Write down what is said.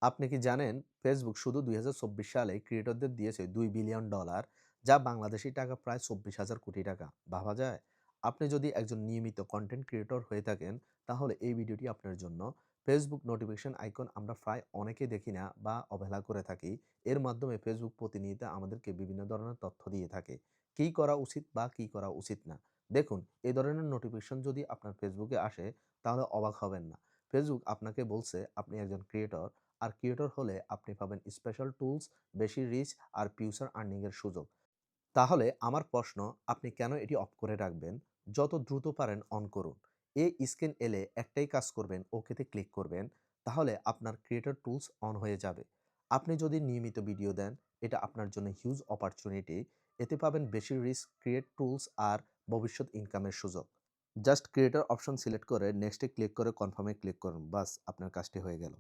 আপনি কি জানেন ফেসবুক শুধু ২০২৪ সালে ক্রিয়েটরদের দিয়েছে $২ বিলিয়ন, যা বাংলাদেশী টাকা প্রায় ২৪,০০০ কোটি টাকা। ভাবা যায়? আপনি যদি একজন নিয়মিত কন্টেন্ট ক্রিয়েটর হয়ে থাকেন, তাহলে এই ভিডিওটি আপনার জন্য। ফেসবুক নোটিফিকেশন আইকন আমরা প্রায় অনেকেই দেখি না বা অবহেলা করে থাকি। এর মাধ্যমে ফেসবুক প্রতিনিয়ত আমাদেরকে বিভিন্ন ধরনের তথ্য দিয়ে থাকে। কী করা উচিত বা কী করা উচিত না। দেখুন, এই ধরনের নোটিফিকেশন যদি আপনার ফেসবুকে আসে, তাহলে অবাক হবেন না। ফেসবুক আপনাকে বলছে আপনি একজন ক্রিয়েটর, আর ক্রিয়েটর হলে আপনি পাবেন স্পেশাল টুলস, বেশি রিচ আর ফিউচার আর্নিং এর সুযোগ। তাহলে আমার প্রশ্ন, আপনি কেন এটি অফ করে রাখবেন? যত দ্রুত পারেন অন করুন। এই স্ক্রিন এলে একটাই কাজ করবেন, ওকেতে ক্লিক করবেন। তাহলে আপনার ক্রিয়েটর টুলস অন হয়ে যাবে। আপনি যদি নিয়মিত ভিডিও দেন, এটা আপনার জন্য হিউজ অপরচুনিটি। এতে পাবেন বেশি রিস্ক, ক্রিয়েট টুলস আর ভবিষ্যৎ ইনকামের সুযোগ। জাস্ট ক্রিয়েটর অপশন সিলেক্ট করে নেক্সটে ক্লিক করে কনফার্মে ক্লিক করুন। বাস আপনার কাজটি হয়ে গেল।